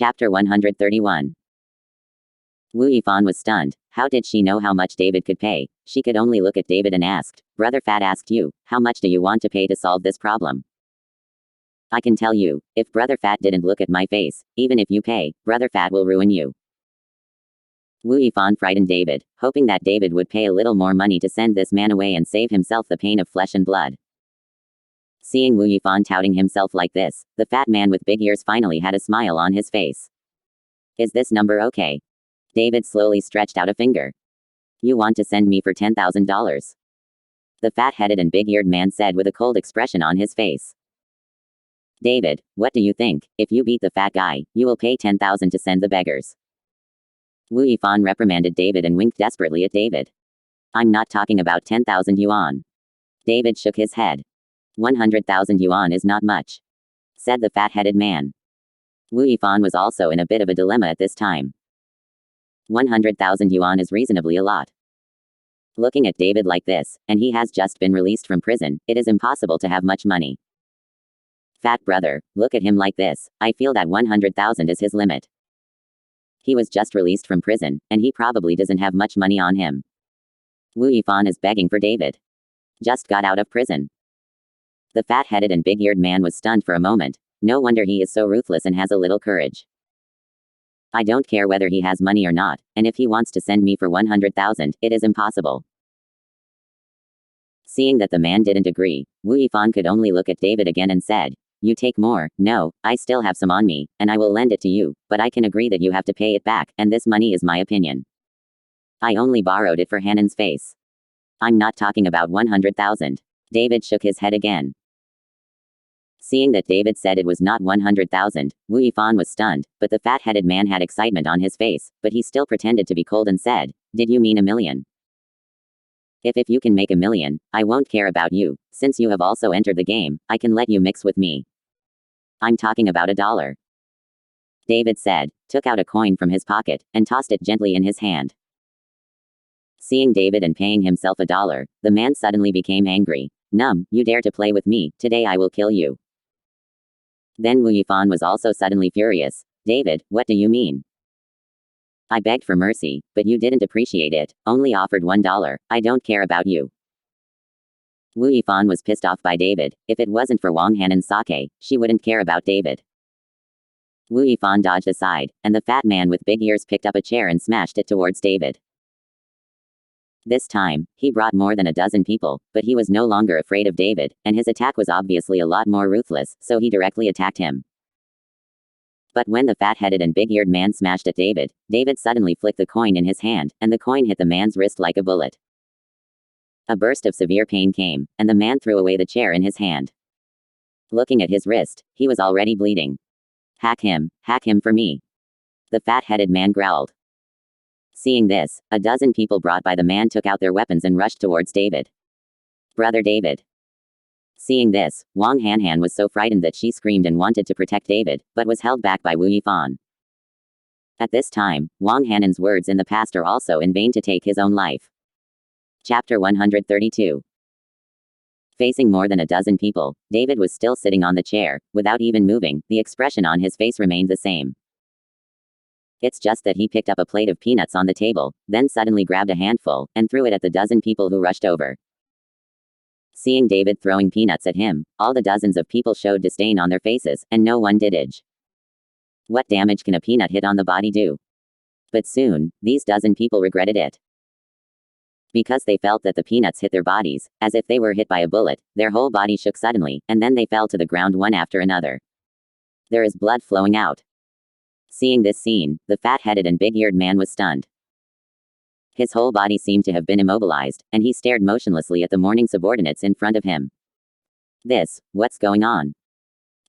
Chapter 131. Wu Yifan was stunned. How did she know how much David could pay? She could only look at David and asked, "Brother Fat asked you, how much do you want to pay to solve this problem?" "I can tell you, if Brother Fat didn't look at my face, even if you pay, Brother Fat will ruin you." Wu Yifan frightened David, hoping that David would pay a little more money to send this man away and save himself the pain of flesh and blood. Seeing Wu Yifan touting himself like this, the fat man with big ears finally had a smile on his face. "Is this number okay?" David slowly stretched out a finger. "You want to send me for $10,000? The fat-headed and big-eared man said with a cold expression on his face. "David, what do you think? If you beat the fat guy, you will pay $10,000 to send the beggars." Wu Yifan reprimanded David and winked desperately at David. "I'm not talking about 10,000 yuan." David shook his head. 100,000 yuan is not much," said the fat-headed man. Wu Yifan was also in a bit of a dilemma at this time. 100,000 yuan is reasonably a lot. Looking at David like this, and he has just been released from prison, it is impossible to have much money. "Fat brother, look at him like this, I feel that 100,000 is his limit. He was just released from prison, and he probably doesn't have much money on him. Wu Yifan is begging for David. Just got out of prison." The fat-headed and big-eared man was stunned for a moment. No wonder he is so ruthless and has a little courage. "I don't care whether he has money or not, and if he wants to send me for 100,000, it is impossible." Seeing that the man didn't agree, Wu Yifan could only look at David again and said, "You take more." "No, I still have some on me, and I will lend it to you, but I can agree that you have to pay it back, and this money is my opinion. I only borrowed it for Hanan's face. I'm not talking about 100,000. David shook his head again. Seeing that David said it was not 100,000, Wu Yifan was stunned, but the fat-headed man had excitement on his face, but he still pretended to be cold and said, "Did you mean $1 million? If you can make $1 million, I won't care about you. Since you have also entered the game, I can let you mix with me. I'm talking about $1. David said, took out a coin from his pocket, and tossed it gently in his hand. Seeing David and paying himself $1, the man suddenly became angry. You dare to play with me, today I will kill you." Then Wu Yifan was also suddenly furious. "David, what do you mean? I begged for mercy, but you didn't appreciate it, only offered $1, I don't care about you." Wu Yifan was pissed off by David. If it wasn't for Wang Hanan's sake, she wouldn't care about David. Wu Yifan dodged aside, and the fat man with big ears picked up a chair and smashed it towards David. This time, he brought more than a dozen people, but he was no longer afraid of David, and his attack was obviously a lot more ruthless, so he directly attacked him. But when the fat-headed and big-eared man smashed at David, David suddenly flicked the coin in his hand, and the coin hit the man's wrist like a bullet. A burst of severe pain came, and the man threw away the chair in his hand. Looking at his wrist, he was already bleeding. Hack him for me," the fat-headed man growled. Seeing this, a dozen people brought by the man took out their weapons and rushed towards David. "Brother David." Seeing this, Wang Hanhan was so frightened that she screamed and wanted to protect David, but was held back by Wu Yifan. At this time, Wang Hanan's words in the past are also in vain to take his own life. Chapter 132. Facing more than a dozen people, David was still sitting on the chair, without even moving. The expression on his face remained the same. It's just that he picked up a plate of peanuts on the table, then suddenly grabbed a handful, and threw it at the dozen people who rushed over. Seeing David throwing peanuts at him, all the dozens of people showed disdain on their faces, and no one did edge. What damage can a peanut hit on the body do? But soon, these dozen people regretted it. Because they felt that the peanuts hit their bodies, as if they were hit by a bullet, their whole body shook suddenly, and then they fell to the ground one after another. There is blood flowing out. Seeing this scene, the fat-headed and big-eared man was stunned. His whole body seemed to have been immobilized, and he stared motionlessly at the mourning subordinates in front of him. What's going on?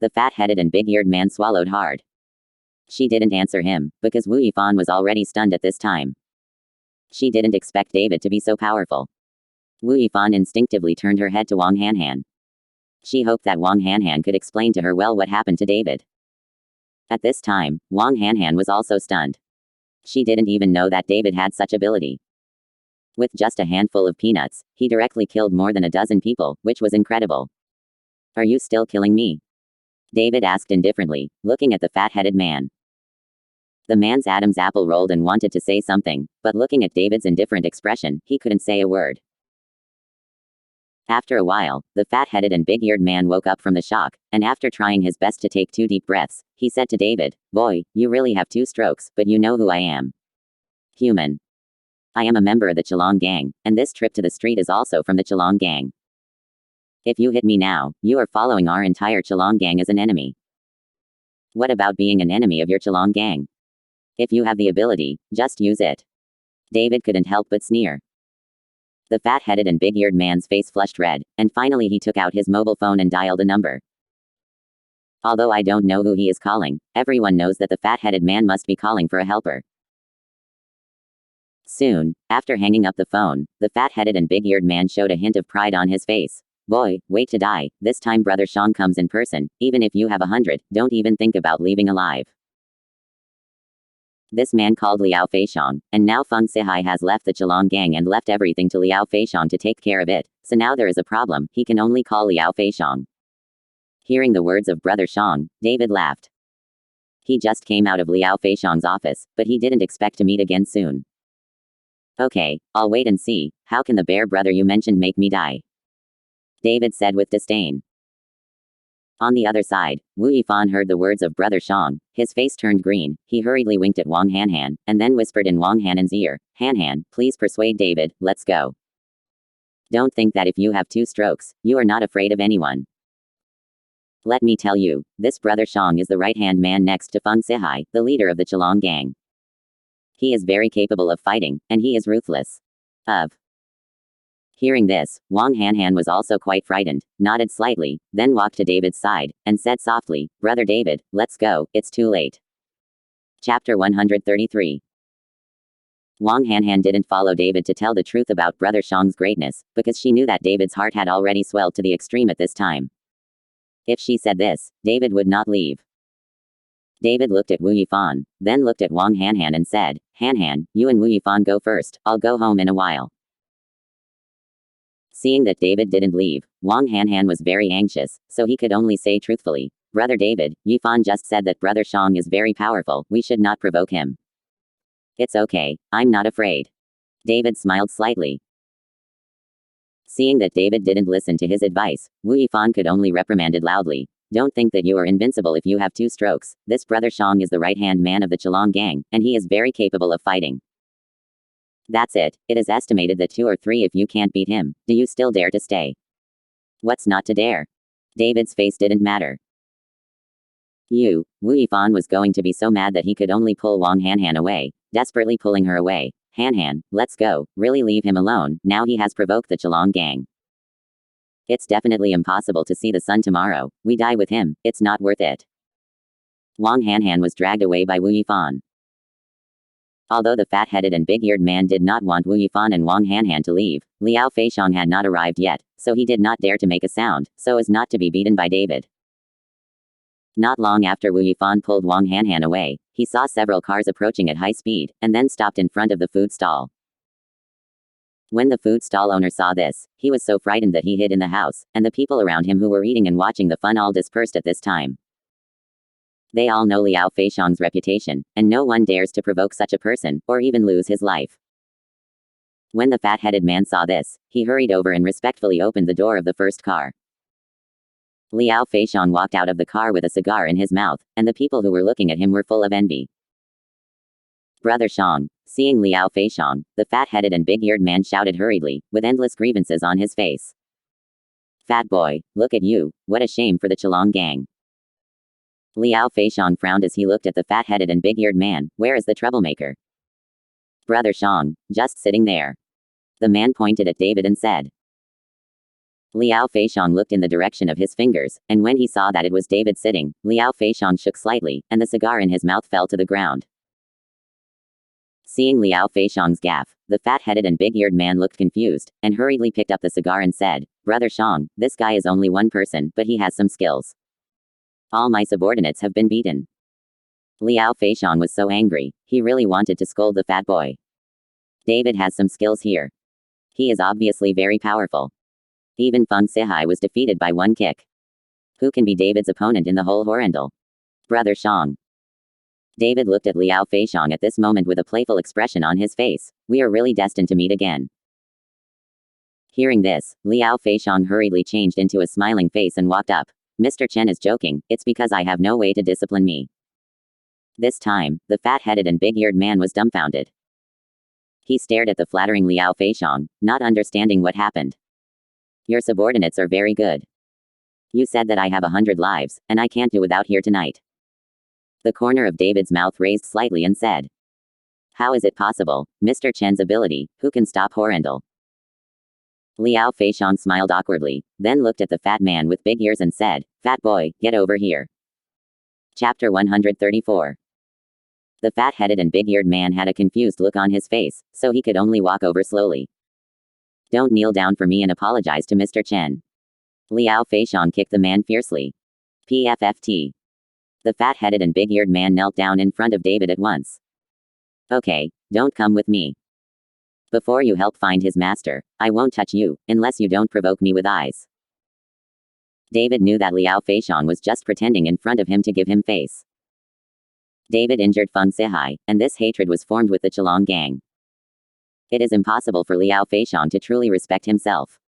The fat-headed and big-eared man swallowed hard. She didn't answer him, because Wu Yifan was already stunned at this time. She didn't expect David to be so powerful. Wu Yifan instinctively turned her head to Wang Hanhan. She hoped that Wang Hanhan could explain to her well what happened to David. At this time, Wang Hanhan was also stunned. She didn't even know that David had such ability. With just a handful of peanuts, he directly killed more than a dozen people, which was incredible. "Are you still killing me?" David asked indifferently, looking at the fat-headed man. The man's Adam's apple rolled and wanted to say something, but looking at David's indifferent expression, he couldn't say a word. After a while, the fat-headed and big-eared man woke up from the shock, and after trying his best to take 2 deep breaths, he said to David, "Boy, you really have 2 strokes, but you know who I am. Human. I am a member of the Chalong gang, and this trip to the street is also from the Chalong gang. If you hit me now, you are following our entire Chalong gang as an enemy. What about being an enemy of your Chalong gang? If you have the ability, just use it." David couldn't help but sneer. The fat-headed and big-eared man's face flushed red, and finally he took out his mobile phone and dialed a number. Although I don't know who he is calling, everyone knows that the fat-headed man must be calling for a helper. Soon, after hanging up the phone, the fat-headed and big-eared man showed a hint of pride on his face. "Boy, wait to die, this time Brother Shang comes in person, even if you have 100, don't even think about leaving alive." This man called Liao Feixiong, and now Feng Sihai has left the Chalong gang and left everything to Liao Feixiong to take care of it, so now there is a problem, he can only call Liao Feixiong. Hearing the words of Brother Shang, David laughed. He just came out of Liao Feixiong's office, but he didn't expect to meet again soon. "Okay, I'll wait and see, how can the bear brother you mentioned make me die?" David said with disdain. On the other side, Wu Yifan heard the words of Brother Shang, his face turned green, he hurriedly winked at Wang Hanhan, and then whispered in Wang Hanan's ear, "Hanhan, please persuade David, let's go. Don't think that if you have 2 strokes, you are not afraid of anyone. Let me tell you, this Brother Shang is the right-hand man next to Feng Sihai, the leader of the Chalong gang. He is very capable of fighting, and he is ruthless." Hearing this, Wang Hanhan was also quite frightened, nodded slightly, then walked to David's side, and said softly, "Brother David, let's go, it's too late." Chapter 133. Wang Hanhan didn't follow David to tell the truth about Brother Shang's greatness, because she knew that David's heart had already swelled to the extreme at this time. If she said this, David would not leave. David looked at Wu Yifan, then looked at Wang Hanhan and said, "Hanhan, you and Wu Yifan go first, I'll go home in a while." Seeing that David didn't leave, Wang Hanhan was very anxious, so he could only say truthfully, "Brother David, Yifan just said that Brother Shang is very powerful, we should not provoke him." "It's okay, I'm not afraid." David smiled slightly. Seeing that David didn't listen to his advice, Wu Yifan could only reprimanded loudly, "Don't think that you are invincible if you have 2 strokes, this Brother Shang is the right-hand man of the Chalong gang, and he is very capable of fighting. That's it, it is estimated that 2 or 3 if you can't beat him, do you still dare to stay? What's not to dare?" David's face didn't matter. Wu Yifan was going to be so mad that he could only pull Wang Hanhan away, desperately pulling her away. "Hanhan, let's go, really leave him alone, now he has provoked the Chalong gang. It's definitely impossible to see the sun tomorrow, we die with him, it's not worth it." Wang Hanhan was dragged away by Wu Yifan. Although the fat-headed and big-eared man did not want Wu Yifan and Wang Hanhan to leave, Liao Feixiong had not arrived yet, so he did not dare to make a sound, so as not to be beaten by David. Not long after Wu Yifan pulled Wang Hanhan away, he saw several cars approaching at high speed, and then stopped in front of the food stall. When the food stall owner saw this, he was so frightened that he hid in the house, and the people around him who were eating and watching the fun all dispersed at this time. They all know Liao Feixiong's reputation, and no one dares to provoke such a person, or even lose his life. When the fat-headed man saw this, he hurried over and respectfully opened the door of the first car. Liao Feixiong walked out of the car with a cigar in his mouth, and the people who were looking at him were full of envy. Brother Shang, seeing Liao Feixiong, the fat-headed and big-eared man shouted hurriedly, with endless grievances on his face. "Fat boy, look at you, what a shame for the Chalong gang." Liao Feixiong frowned as he looked at the fat-headed and big-eared man, "Where is the troublemaker?" "Brother Shang, just sitting there." The man pointed at David and said. Liao Feixiong looked in the direction of his fingers, and when he saw that it was David sitting, Liao Feixiong shook slightly, and the cigar in his mouth fell to the ground. Seeing Liao Feixiong's gaffe, the fat-headed and big-eared man looked confused, and hurriedly picked up the cigar and said, "Brother Shang, this guy is only one person, but he has some skills. All my subordinates have been beaten." Liao Feixiong was so angry, he really wanted to scold the fat boy. David has some skills here. He is obviously very powerful. Even Feng Sihai was defeated by one kick. Who can be David's opponent in the whole Horrendal? Brother Shang. David looked at Liao Feixiang at this moment with a playful expression on his face. We are really destined to meet again. Hearing this, Liao Feixiang hurriedly changed into a smiling face and walked up. Mr. Chen is joking, it's because I have no way to discipline me. This time, the fat-headed and big-eared man was dumbfounded. He stared at the flattering Liao Feixiang, not understanding what happened. Your subordinates are very good. You said that I have 100 lives, and I can't do without here tonight. The corner of David's mouth raised slightly and said. How is it possible, Mr. Chen's ability, who can stop Horrendal? Liao Feixiang smiled awkwardly, then looked at the fat man with big ears and said, Fat boy, get over here. Chapter 134. The fat-headed and big-eared man had a confused look on his face, so he could only walk over slowly. Don't kneel down for me and apologize to Mr. Chen. Liao Feixiang kicked the man fiercely. PFFT. The fat-headed and big-eared man knelt down in front of David at once. Okay, don't come with me. Before you help find his master, I won't touch you, unless you don't provoke me with eyes. David knew that Liao Feixiang was just pretending in front of him to give him face. David injured Feng Sihai, and this hatred was formed with the Chelong gang. It is impossible for Liao Feixiang to truly respect himself.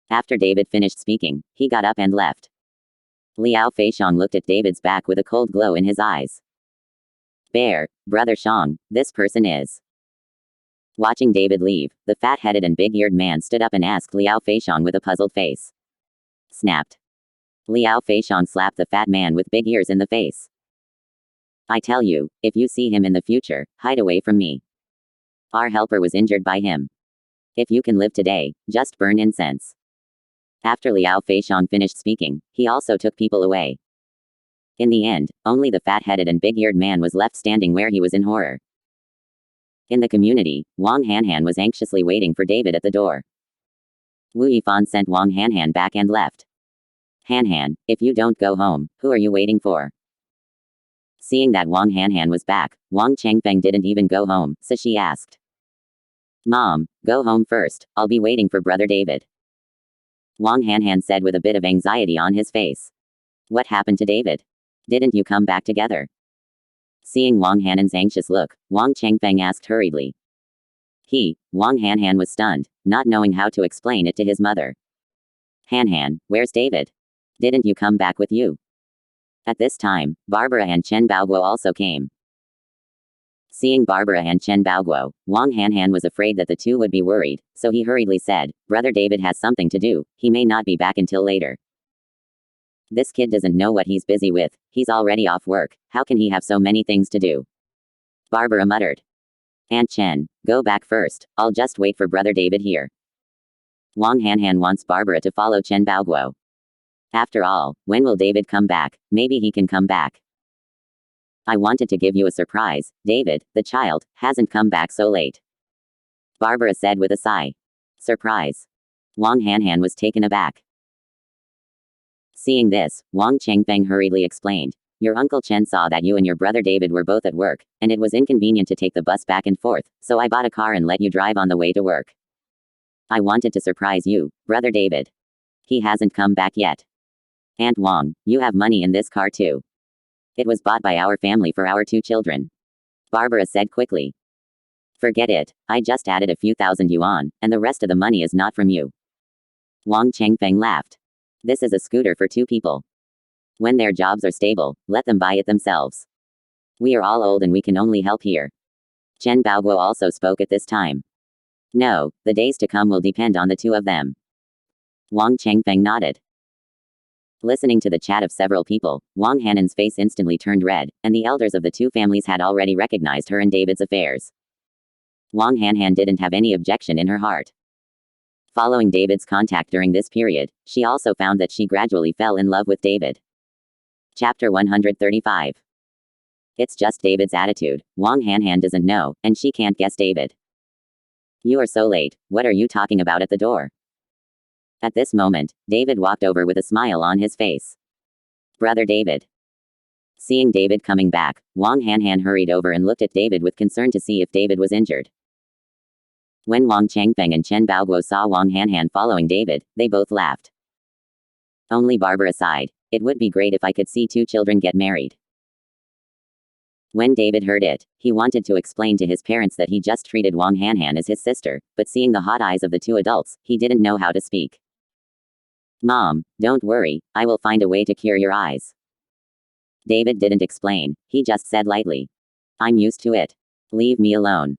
After David finished speaking, he got up and left. Liao Feixiang looked at David's back with a cold glow in his eyes. Bear, Brother Xiang, this person is. Watching David leave, the fat-headed and big-eared man stood up and asked Liao Feixiang with a puzzled face. Snapped. Liao Feixiang slapped the fat man with big ears in the face. I tell you, if you see him in the future, hide away from me. Our helper was injured by him. If you can live today, just burn incense. After Liao Feixiang finished speaking, he also took people away. In the end, only the fat-headed and big-eared man was left standing where he was in horror. In the community, Wang Hanhan was anxiously waiting for David at the door. Wu Yifan sent Wang Hanhan back and left. Hanhan, if you don't go home, who are you waiting for? Seeing that Wang Hanhan was back, Wang Changfeng didn't even go home, so she asked. Mom, go home first, I'll be waiting for Brother David. Wang Hanhan said with a bit of anxiety on his face. What happened to David? Didn't you come back together? Seeing Wang Hanhan's anxious look, Wang Changfeng asked hurriedly. Wang Hanhan was stunned, not knowing how to explain it to his mother. Hanhan, where's David? Didn't you come back with you? At this time, Barbara and Chen Baoguo also came. Seeing Barbara and Chen Baoguo, Wang Hanhan was afraid that the two would be worried, so he hurriedly said, Brother David has something to do, he may not be back until later. This kid doesn't know what he's busy with, he's already off work, how can he have so many things to do? Barbara muttered. Aunt Chen, go back first, I'll just wait for Brother David here. Wang Hanhan wants Barbara to follow Chen Baoguo. After all, when will David come back? Maybe he can come back. I wanted to give you a surprise, David, the child, hasn't come back so late. Barbara said with a sigh. Surprise. Wang Hanhan was taken aback. Seeing this, Wang Changfeng hurriedly explained. Your Uncle Chen saw that you and your brother David were both at work, and it was inconvenient to take the bus back and forth, so I bought a car and let you drive on the way to work. I wanted to surprise you, Brother David. He hasn't come back yet. Aunt Wang, you have money in this car too. It was bought by our family for our 2 children. Barbara said quickly. Forget it, I just added a few thousand yuan, and the rest of the money is not from you. Wang Changfeng laughed. This is a scooter for 2 people. When their jobs are stable, let them buy it themselves. We are all old and we can only help here. Chen Baoguo also spoke at this time. No, the days to come will depend on the 2 of them. Wang Changfeng nodded. Listening to the chat of several people, Wang Hanan's face instantly turned red, and the elders of the 2 families had already recognized her in David's affairs. Wang Hanhan didn't have any objection in her heart. Following David's contact during this period, she also found that she gradually fell in love with David. Chapter 135. It's just David's attitude, Wang Hanhan doesn't know, and she can't guess David. You are so late, what are you talking about at the door? At this moment, David walked over with a smile on his face. Brother David. Seeing David coming back, Wang Hanhan hurried over and looked at David with concern to see if David was injured. When Wang Changfeng and Chen Baoguo saw Wang Hanhan following David, they both laughed. Only Barbara sighed. It would be great if I could see 2 children get married. When David heard it, he wanted to explain to his parents that he just treated Wang Hanhan as his sister, but seeing the hot eyes of the two adults, he didn't know how to speak. Mom, don't worry, I will find a way to cure your eyes. David didn't explain, he just said lightly. I'm used to it. Leave me alone.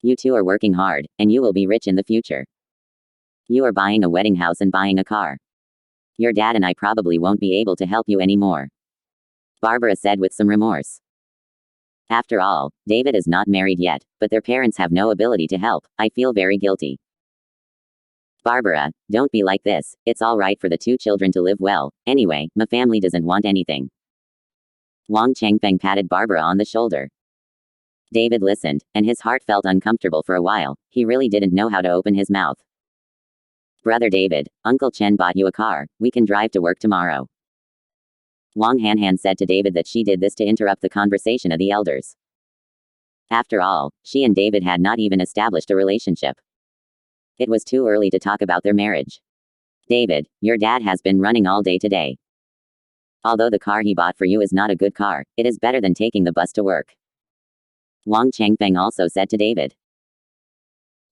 You two are working hard, and you will be rich in the future. You are buying a wedding house and buying a car. Your dad and I probably won't be able to help you anymore. Barbara said with some remorse. After all, David is not married yet, but their parents have no ability to help. I feel very guilty. Barbara, don't be like this. It's all right for the two children to live well. Anyway, my family doesn't want anything. Wang Changfeng patted Barbara on the shoulder. David listened, and his heart felt uncomfortable for a while. He really didn't know how to open his mouth. Brother David, Uncle Chen bought you a car. We can drive to work tomorrow. Wang Hanhan said to David that she did this to interrupt the conversation of the elders. After all, she and David had not even established a relationship. It was too early to talk about their marriage. David, your dad has been running all day today. Although the car he bought for you is not a good car, it is better than taking the bus to work. Wang Changfeng also said to David.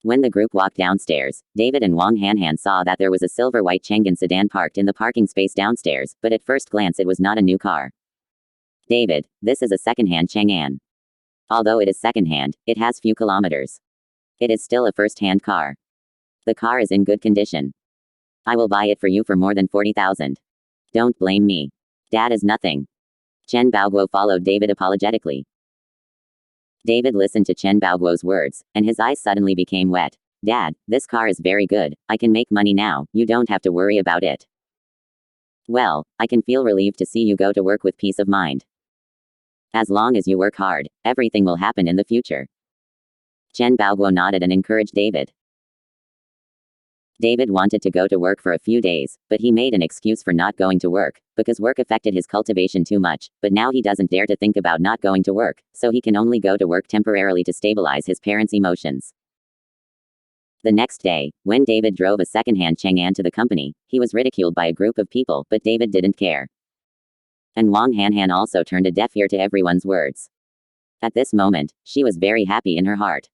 When the group walked downstairs, David and Wang Hanhan saw that there was a silver-white Chang'an sedan parked in the parking space downstairs, but at first glance it was not a new car. David, this is a second-hand Chang'an. Although it is second-hand, it has few kilometers. It is still a first-hand car. The car is in good condition. I will buy it for you for more than 40,000. Don't blame me. Dad is nothing. Chen Baoguo followed David apologetically. David listened to Chen Baoguo's words, and his eyes suddenly became wet. Dad, this car is very good. I can make money now. You don't have to worry about it. Well, I can feel relieved to see you go to work with peace of mind. As long as you work hard, everything will happen in the future. Chen Baoguo nodded and encouraged David. David wanted to go to work for a few days, but he made an excuse for not going to work, because work affected his cultivation too much, but now he doesn't dare to think about not going to work, so he can only go to work temporarily to stabilize his parents' emotions. The next day, when David drove a second-hand Chang'an to the company, he was ridiculed by a group of people, but David didn't care. And Wang Hanhan also turned a deaf ear to everyone's words. At this moment, she was very happy in her heart.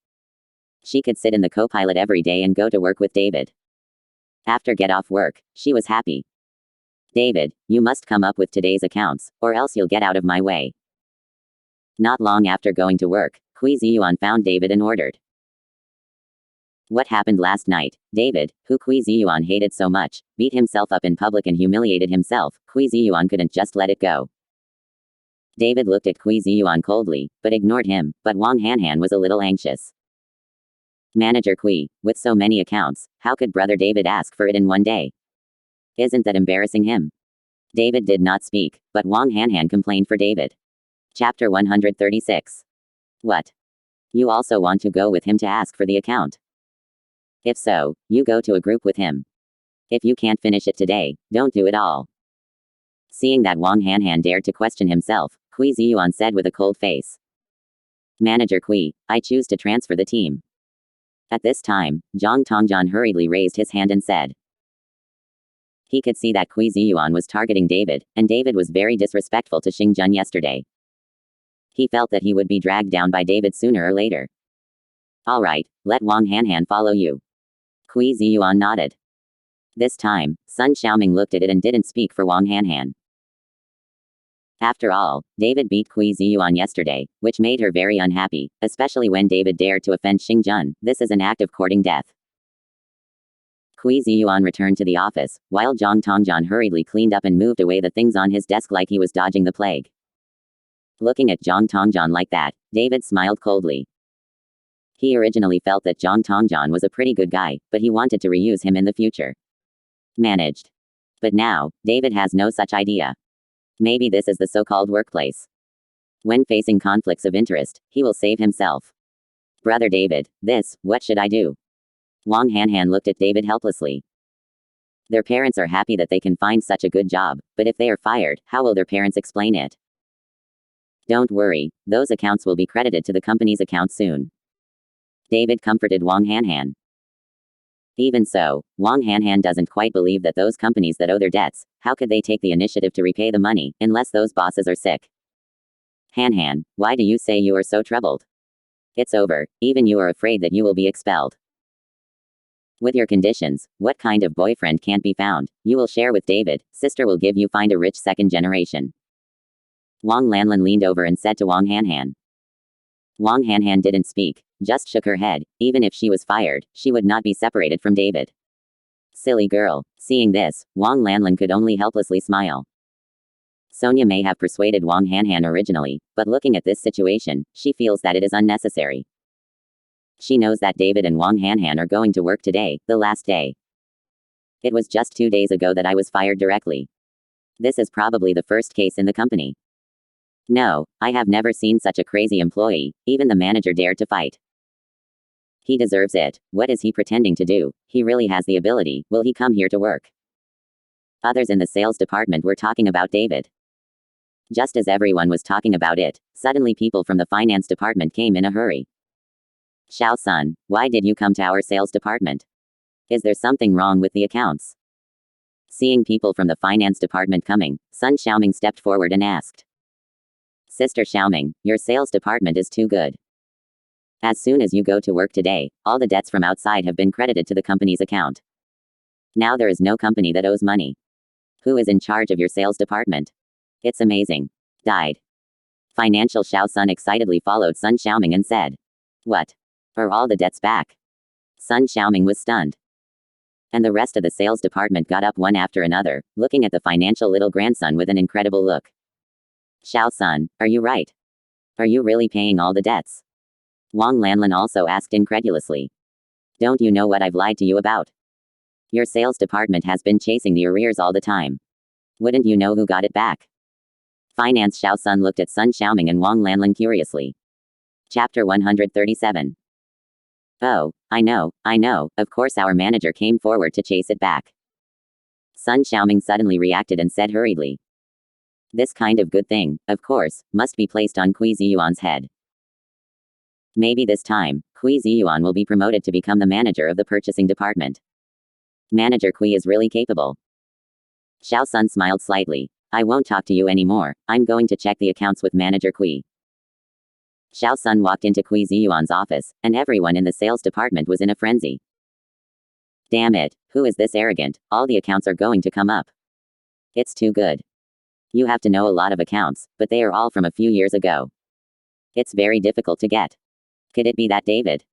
She could sit in the co-pilot every day and go to work with David. After get off work, she was happy. David, you must come up with today's accounts, or else you'll get out of my way. Not long after going to work, Hui Ziyuan found David and ordered. What happened last night? David, who Hui Ziyuan hated so much, beat himself up in public and humiliated himself. Hui Ziyuan couldn't just let it go. David looked at Hui Ziyuan coldly, but ignored him, but Wang Hanhan was a little anxious. Manager Kui, with so many accounts, how could brother David ask for it in one day? Isn't that embarrassing him? David did not speak, but Wang Hanhan complained for David. Chapter 136. What? You also want to go with him to ask for the account? If so, you go to a group with him. If you can't finish it today, don't do it all. Seeing that Wang Hanhan dared to question himself, Hui Ziyuan said with a cold face. Manager Kui, I choose to transfer the team. At this time, Zhang Tongjian hurriedly raised his hand and said. He could see that Hui Ziyuan was targeting David, and David was very disrespectful to Xing Jun yesterday. He felt that he would be dragged down by David sooner or later. All right, let Wang Hanhan follow you. Hui Ziyuan nodded. This time, Sun Xiaoming looked at it and didn't speak for Wang Hanhan. After all, David beat Hui Ziyuan yesterday, which made her very unhappy, especially when David dared to offend Xing Jun. This is an act of courting death. Hui Ziyuan returned to the office, while Zhang Tongjian hurriedly cleaned up and moved away the things on his desk like he was dodging the plague. Looking at Zhang Tongjian like that, David smiled coldly. He originally felt that Zhang Tongjian was a pretty good guy, but he wanted to reuse him in the future. Managed. But now, David has no such idea. Maybe this is the so-called workplace. When facing conflicts of interest, he will save himself. Brother David, what should I do? Wang Hanhan looked at David helplessly. Their parents are happy that they can find such a good job, but if they are fired, how will their parents explain it? Don't worry, those accounts will be credited to the company's account soon. David comforted Wang Hanhan. Even so, Wang Hanhan doesn't quite believe that those companies that owe their debts, how could they take the initiative to repay the money, unless those bosses are sick? Han Han, why do you say you are so troubled? It's over, even you are afraid that you will be expelled. With your conditions, what kind of boyfriend can't be found? You will share with David, sister will give you find a rich second generation. Wang Lanlin leaned over and said to Wang Hanhan. Wang Hanhan didn't speak, just shook her head. Even if she was fired, she would not be separated from David. Silly girl. Seeing this, Wang Lanlin could only helplessly smile. Sonia may have persuaded Wang Hanhan originally, but looking at this situation, she feels that it is unnecessary. She knows that David and Wang Hanhan are going to work today, the last day. It was just 2 days ago that I was fired directly. This is probably the first case in the company. No, I have never seen such a crazy employee, even the manager dared to fight. He deserves it. What is he pretending to do? He really has the ability, will he come here to work? Others in the sales department were talking about David. Just as everyone was talking about it, suddenly people from the finance department came in a hurry. Xiao Sun, why did you come to our sales department? Is there something wrong with the accounts? Seeing people from the finance department coming, Sun Xiaoming stepped forward and asked. Sister Xiaoming, your sales department is too good. As soon as you go to work today, all the debts from outside have been credited to the company's account. Now there is no company that owes money. Who is in charge of your sales department? It's amazing. Died. Financial Xiao Sun excitedly followed Sun Xiaoming and said. What? Are all the debts back? Sun Xiaoming was stunned. And the rest of the sales department got up one after another, looking at the financial little grandson with an incredible look. Xiao Sun, are you right? Are you really paying all the debts? Wang Lanlin also asked incredulously. Don't you know what I've lied to you about? Your sales department has been chasing the arrears all the time. Wouldn't you know who got it back? Finance Xiao Sun looked at Sun Xiaoming and Wang Lanlin curiously. Chapter 137. Oh, I know, of course our manager came forward to chase it back. Sun Xiaoming suddenly reacted and said hurriedly. This kind of good thing, of course, must be placed on Kui Ziyuan's head. Maybe this time, Kui Ziyuan will be promoted to become the manager of the purchasing department. Manager Kui is really capable. Xiao Sun smiled slightly. I won't talk to you anymore, I'm going to check the accounts with Manager Kui. Xiao Sun walked into Kui Ziyuan's office, and everyone in the sales department was in a frenzy. Damn it, who is this arrogant? All the accounts are going to come up. It's too good. You have to know a lot of accounts, but they are all from a few years ago. It's very difficult to get. Could it be that David?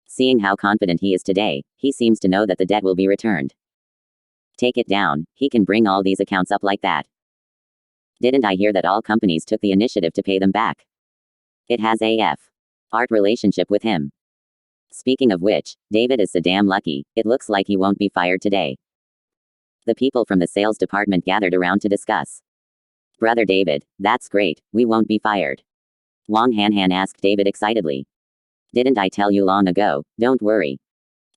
Seeing how confident he is today, he seems to know that the debt will be returned. Take it down, he can bring all these accounts up like that. Didn't I hear that all companies took the initiative to pay them back? It has a art relationship with him. Speaking of which, David is so damn lucky, it looks like he won't be fired today. The people from the sales department gathered around to discuss. Brother David, that's great, we won't be fired. Wang Hanhan asked David excitedly. Didn't I tell you long ago, don't worry.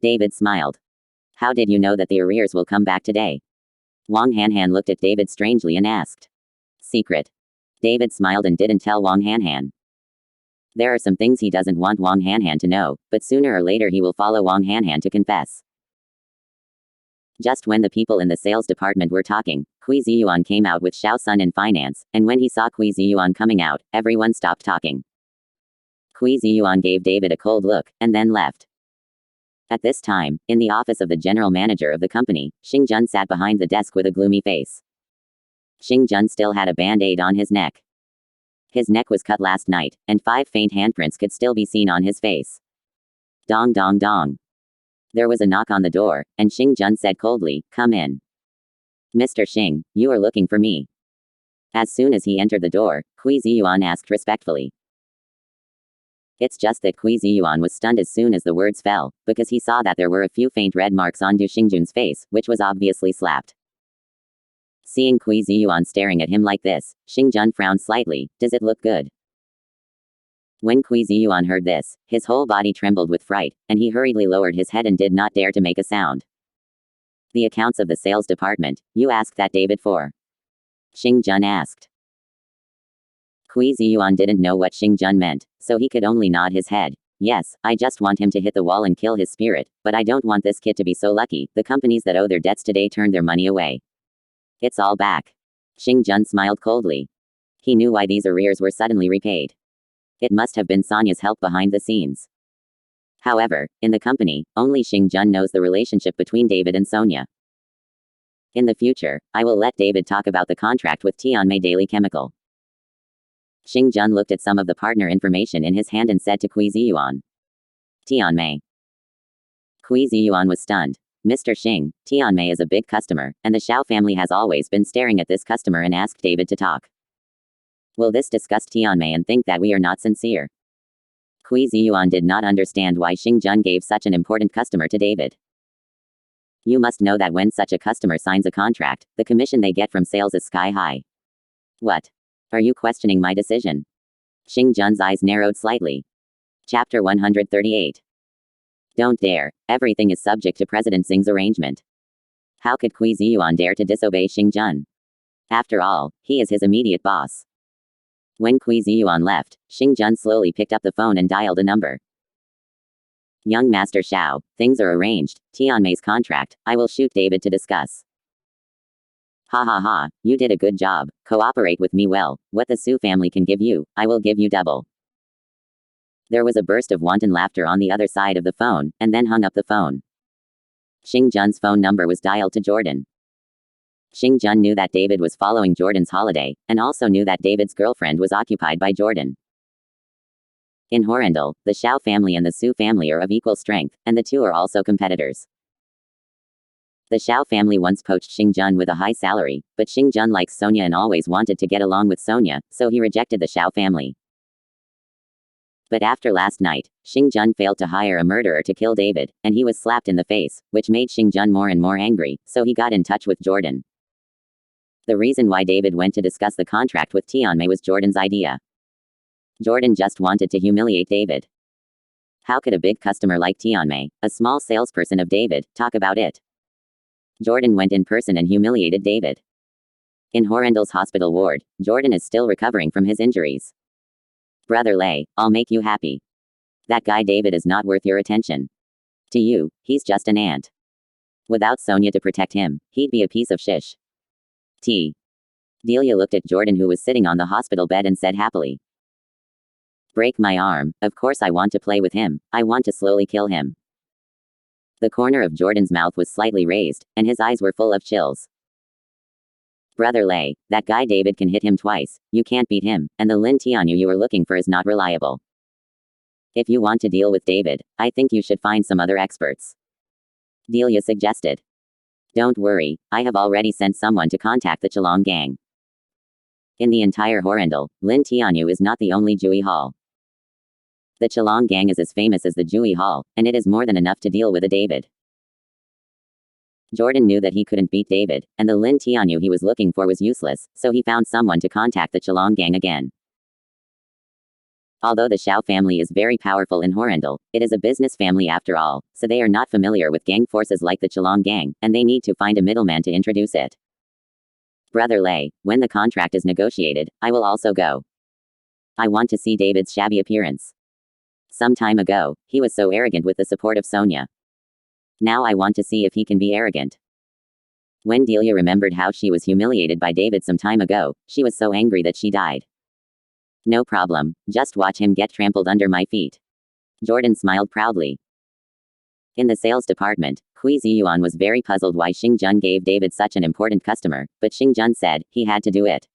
David smiled. How did you know that the arrears will come back today? Wang Hanhan looked at David strangely and asked. Secret. David smiled and didn't tell Wang Hanhan. There are some things he doesn't want Wang Hanhan to know, but sooner or later he will follow Wang Hanhan to confess. Just when the people in the sales department were talking, Kui Ziyuan came out with Xiao Sun in finance, and when he saw Kui Ziyuan coming out, everyone stopped talking. Kui Ziyuan gave David a cold look, and then left. At this time, in the office of the general manager of the company, Xing Jun sat behind the desk with a gloomy face. Xing Jun still had a band-aid on his neck. His neck was cut last night, and 5 faint handprints could still be seen on his face. Dong dong dong. There was a knock on the door, and Xing Jun said coldly, come in. Mr. Xing, you are looking for me. As soon as he entered the door, Kui Ziyuan asked respectfully. It's just that Kui Ziyuan was stunned as soon as the words fell, because he saw that there were a few faint red marks on Du Xingjun's face, which was obviously slapped. Seeing Kui Ziyuan staring at him like this, Xing Jun frowned slightly. Does it look good? When Kui Ziyuan heard this, his whole body trembled with fright, and he hurriedly lowered his head and did not dare to make a sound. The accounts of the sales department, you asked that David for? Xing Jun asked. Kui Ziyuan didn't know what Xing Jun meant, so he could only nod his head. Yes, I just want him to hit the wall and kill his spirit, but I don't want this kid to be so lucky. The companies that owe their debts today turned their money away. It's all back. Xing Jun smiled coldly. He knew why these arrears were suddenly repaid. It must have been Sonya's help behind the scenes. However, in the company, only Xing Jun knows the relationship between David and Sonya. In the future, I will let David talk about the contract with Tianmei Daily Chemical. Xing Jun looked at some of the partner information in his hand and said to Kui Ziyuan. Tianmei. Kui Ziyuan was stunned. Mr. Xing, Tianmei is a big customer, and the Xiao family has always been staring at this customer and asked David to talk. Will this disgust Tianmei and think that we are not sincere? Kui Ziyuan did not understand why Xing Jun gave such an important customer to David. You must know that when such a customer signs a contract, the commission they get from sales is sky high. What? Are you questioning my decision? Xing Jun's eyes narrowed slightly. Chapter 138. Don't dare, everything is subject to President Xing's arrangement. How could Kui Ziyuan dare to disobey Xing Jun? After all, he is his immediate boss. When Kui Ziyuan left, Xing Jun slowly picked up the phone and dialed a number. Young Master Xiao, things are arranged, Tianmei's contract, I will shoot David to discuss. Ha ha ha, you did a good job, cooperate with me well, what the Su family can give you, I will give you double. There was a burst of wanton laughter on the other side of the phone, and then hung up the phone. Xing Jun's phone number was dialed to Jordan. Xing Jun knew that David was following Jordan's holiday, and also knew that David's girlfriend was occupied by Jordan. In Horrendal, the Xiao family and the Su family are of equal strength, and the two are also competitors. The Xiao family once poached Xing Jun with a high salary, but Xing Jun likes Sonya and always wanted to get along with Sonya, so he rejected the Xiao family. But after last night, Xing Jun failed to hire a murderer to kill David, and he was slapped in the face, which made Xing Jun more and more angry, so he got in touch with Jordan. The reason why David went to discuss the contract with Tianmei was Jordan's idea. Jordan just wanted to humiliate David. How could a big customer like Tianmei, a small salesperson of David, talk about it? Jordan went in person and humiliated David. In Horrendal's hospital ward, Jordan is still recovering from his injuries. Brother Lei, I'll make you happy. That guy David is not worth your attention. To you, he's just an ant. Without Sonya to protect him, he'd be a piece of shish. Delia looked at Jordan, who was sitting on the hospital bed, and said happily. Break my arm, of course I want to play with him, I want to slowly kill him. The corner of Jordan's mouth was slightly raised, and his eyes were full of chills. Brother Lei, that guy David can hit him twice, you can't beat him, and the Lin Tianyu you are looking for is not reliable. If you want to deal with David, I think you should find some other experts. Delia suggested. Don't worry, I have already sent someone to contact the Chalong gang. In the entire Horrendal, Lin Tianyu is not the only Jui Hall. The Chalong gang is as famous as the Jui Hall, and it is more than enough to deal with a David. Jordan knew that he couldn't beat David, and the Lin Tianyu he was looking for was useless, so he found someone to contact the Chalong gang again. Although the Xiao family is very powerful in Horrendal, it is a business family after all, so they are not familiar with gang forces like the Chalong gang, and they need to find a middleman to introduce it. Brother Lei, when the contract is negotiated, I will also go. I want to see David's shabby appearance. Some time ago, he was so arrogant with the support of Sonya. Now I want to see if he can be arrogant. When Delia remembered how she was humiliated by David some time ago, she was so angry that she died. No problem, just watch him get trampled under my feet. Jordan smiled proudly. In the sales department, Kui Ziyuan was very puzzled why Xing Jun gave David such an important customer, but Xing Jun said he had to do it.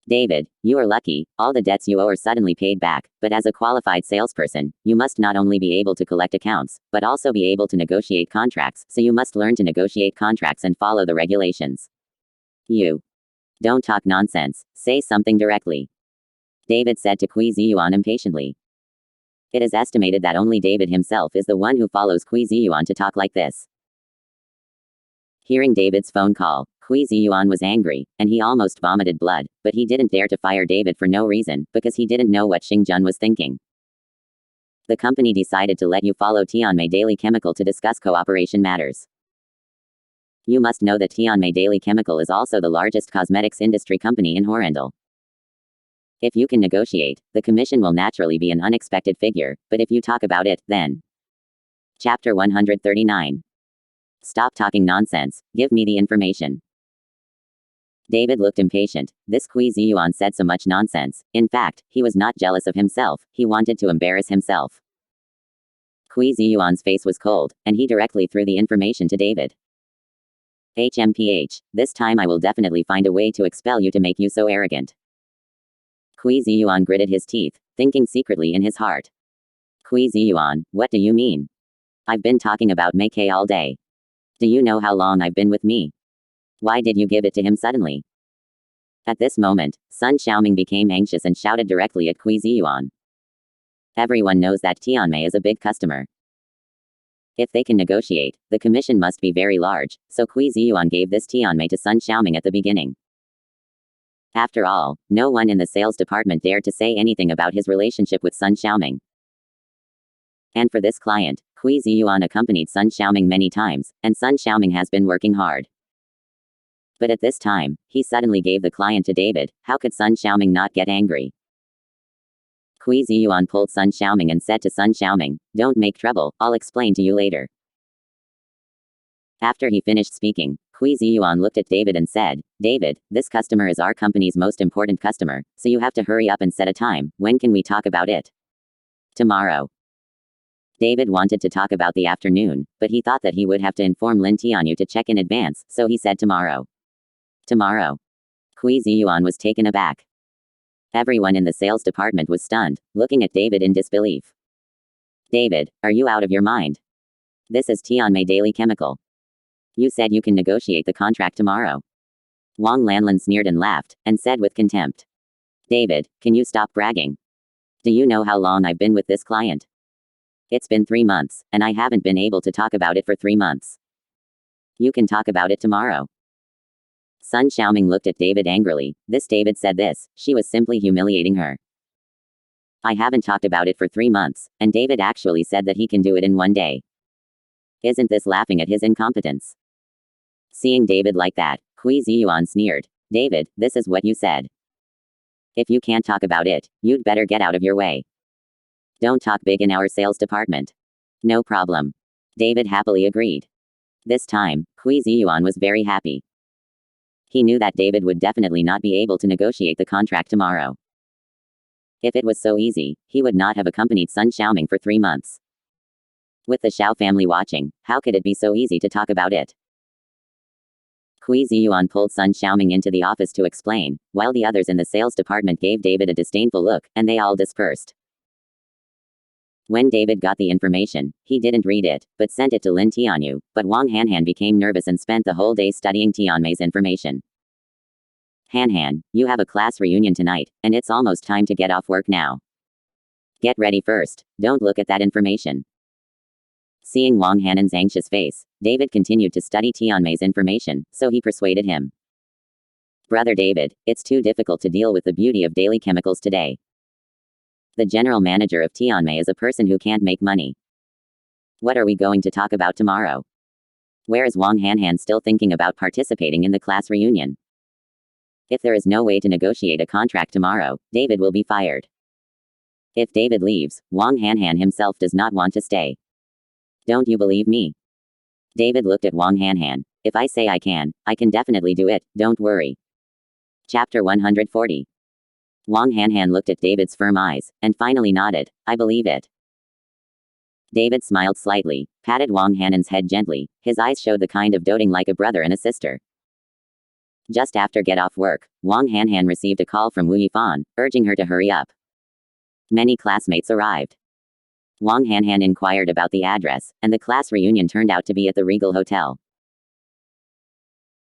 David, you are lucky, all the debts you owe are suddenly paid back, but as a qualified salesperson, you must not only be able to collect accounts, but also be able to negotiate contracts, so you must learn to negotiate contracts and follow the regulations. You. Don't talk nonsense, say something directly. David said to Kui Ziyuan impatiently. It is estimated that only David himself is the one who follows Kui Ziyuan to talk like this. Hearing David's phone call, Kui Ziyuan was angry, and he almost vomited blood, but he didn't dare to fire David for no reason, because he didn't know what Xing Jun was thinking. The company decided to let you follow Tianmei Daily Chemical to discuss cooperation matters. You must know that Tianmei Daily Chemical is also the largest cosmetics industry company in Horrendal. If you can negotiate, the commission will naturally be an unexpected figure, but if you talk about it, then. Chapter 139. Stop talking nonsense, give me the information. David looked impatient. This Kui Ziyuan said so much nonsense. In fact, he was not jealous of himself, he wanted to embarrass himself. Kui Ziyuan's face was cold, and he directly threw the information to David. HMPH, this time I will definitely find a way to expel you to make you so arrogant. Kui Ziyuan gritted his teeth, thinking secretly in his heart. Kui Ziyuan, what do you mean? I've been talking about Mei Kei all day. Do you know how long I've been with me? Why did you give it to him suddenly? At this moment, Sun Xiaoming became anxious and shouted directly at Kui Ziyuan. Everyone knows that Tianmei is a big customer. If they can negotiate, the commission must be very large, so Kui Ziyuan gave this Tianmei to Sun Xiaoming at the beginning. After all, no one in the sales department dared to say anything about his relationship with Sun Xiaoming. And for this client, Kui Ziyuan accompanied Sun Xiaoming many times, and Sun Xiaoming has been working hard. But at this time, he suddenly gave the client to David. How could Sun Xiaoming not get angry? Kui Ziyuan pulled Sun Xiaoming and said to Sun Xiaoming, "Don't make trouble, I'll explain to you later." After he finished speaking, Kui Ziyuan looked at David and said, "David, this customer is our company's most important customer, so you have to hurry up and set a time. When can we talk about it?" "Tomorrow." David wanted to talk about the afternoon, but he thought that he would have to inform Lin Tianyu to check in advance, so he said tomorrow. Tomorrow. Kui Ziyuan was taken aback. Everyone in the sales department was stunned, looking at David in disbelief. "David, are you out of your mind? This is Tianmei Daily Chemical. You said you can negotiate the contract tomorrow." Wang Lanlin sneered and laughed, and said with contempt. "David, can you stop bragging? Do you know how long I've been with this client? It's been 3 months, and I haven't been able to talk about it for 3 months. You can talk about it tomorrow." Sun Xiaoming looked at David angrily. This David said this, she was simply humiliating her. "I haven't talked about it for 3 months, and David actually said that he can do it in 1 day. Isn't this laughing at his incompetence?" Seeing David like that, Kui Ziyuan sneered. "David, this is what you said. If you can't talk about it, you'd better get out of your way. Don't talk big in our sales department." "No problem." David happily agreed. This time, Kui Ziyuan was very happy. He knew that David would definitely not be able to negotiate the contract tomorrow. If it was so easy, he would not have accompanied Sun Xiaoming for 3 months. With the Xiao family watching, how could it be so easy to talk about it? Kui Ziyuan pulled Sun Xiaoming into the office to explain, while the others in the sales department gave David a disdainful look, and they all dispersed. When David got the information, he didn't read it, but sent it to Lin Tianyu, but Wang Hanhan became nervous and spent the whole day studying Tianmei's information. "Hanhan, you have a class reunion tonight, and it's almost time to get off work now. Get ready first, don't look at that information." Seeing Wang Hanan's anxious face, David continued to study Tianmei's information, so he persuaded him. "Brother David, it's too difficult to deal with the beauty of daily chemicals today. The general manager of Tianmei is a person who can't make money. What are we going to talk about tomorrow? Where is Wang Hanhan still thinking about participating in the class reunion? If there is no way to negotiate a contract tomorrow, David will be fired. If David leaves, Wang Hanhan himself does not want to stay. Don't you believe me?" David looked at Wang Hanhan. "If I say I can definitely do it, don't worry." Chapter 140. Wang Hanhan looked at David's firm eyes, and finally nodded, "I believe it." David smiled slightly, patted Wang Hanan's head gently, his eyes showed the kind of doting like a brother and a sister. Just after get off work, Wang Hanhan received a call from Wu Yifan, urging her to hurry up. Many classmates arrived. Wang Hanhan inquired about the address, and the class reunion turned out to be at the Regal Hotel.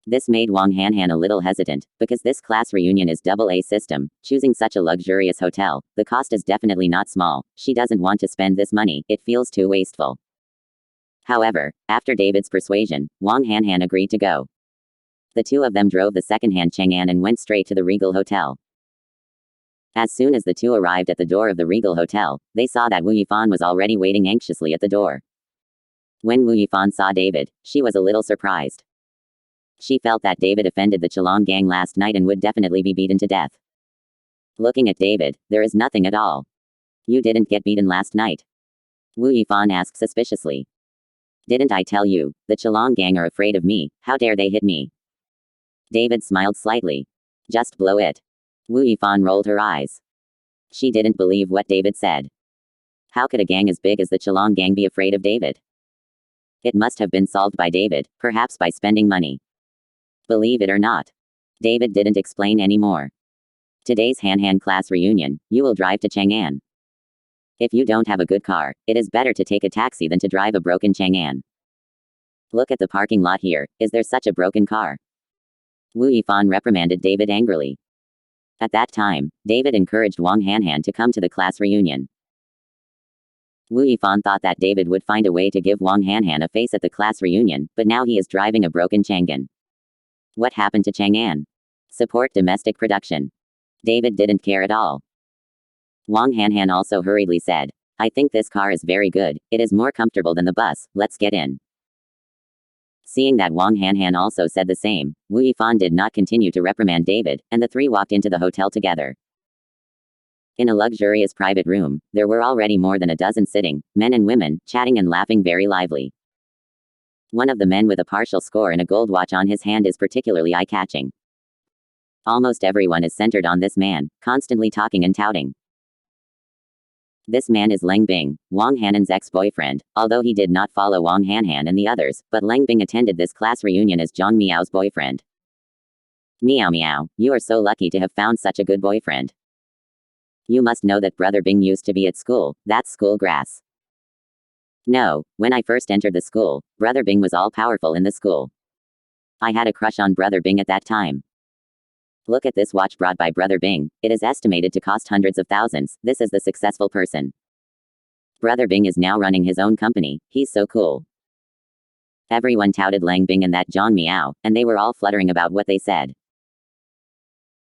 This made Wang Hanhan a little hesitant, because this class reunion is AA system, choosing such a luxurious hotel, the cost is definitely not small, she doesn't want to spend this money, it feels too wasteful. However, after David's persuasion, Wang Hanhan agreed to go. The two of them drove the second-hand Chang'an and went straight to the Regal Hotel. As soon as the two arrived at the door of the Regal Hotel, they saw that Wu Yifan was already waiting anxiously at the door. When Wu Yifan saw David, she was a little surprised. She felt that David offended the Chalong gang last night and would definitely be beaten to death. Looking at David, there is nothing at all. "You didn't get beaten last night?" Wu Yifan asked suspiciously. "Didn't I tell you, the Chalong gang are afraid of me, how dare they hit me?" David smiled slightly. Just blow it. Wu Yifan rolled her eyes. She didn't believe what David said. How could a gang as big as the Chalong gang be afraid of David? It must have been solved by David, perhaps by spending money. Believe it or not. David didn't explain any more. Today's Han class reunion, you will drive to Chang'an. If you don't have a good car, it is better to take a taxi than to drive a broken Chang'an. Look at the parking lot here, is there such a broken car? Wu Yifan reprimanded David angrily. At that time, David encouraged Wang Hanhan to come to the class reunion. Wu Yifan thought that David would find a way to give Wang Hanhan a face at the class reunion, but now he is driving a broken Chang'an. What happened to Chang'an? Support domestic production. David didn't care at all. Wang Hanhan also hurriedly said, I think this car is very good, it is more comfortable than the bus, let's get in. Seeing that Wang Hanhan also said the same, Wu Yifan did not continue to reprimand David, and the three walked into the hotel together. In a luxurious private room, there were already more than a dozen sitting, men and women, chatting and laughing very lively. One of the men with a partial score and a gold watch on his hand is particularly eye-catching. Almost everyone is centered on this man, constantly talking and touting. This man is Leng Bing, Wang Hanan's ex-boyfriend, although he did not follow Wang Hanhan and the others, but Leng Bing attended this class reunion as Zhang Miao's boyfriend. Miao Miao, you are so lucky to have found such a good boyfriend. You must know that Brother Bing used to be at school, that's school grass. No, when I first entered the school, Brother Bing was all powerful in the school. I had a crush on Brother Bing at that time. Look at this watch brought by Brother Bing, it is estimated to cost hundreds of thousands, this is the successful person. Brother Bing is now running his own company, he's so cool. Everyone touted Leng Bing and that Zhang Miao, and they were all fluttering about what they said.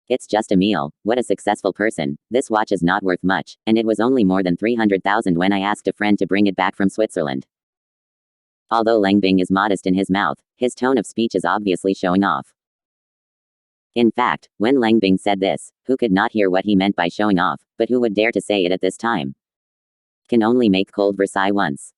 It's just a meal, what a successful person, this watch is not worth much, and it was only more than 300,000 when I asked a friend to bring it back from Switzerland. Although Leng Bing is modest in his mouth, his tone of speech is obviously showing off. In fact, when Leng Bing said this, who could not hear what he meant by showing off, but who would dare to say it at this time? Can only make cold Versailles once.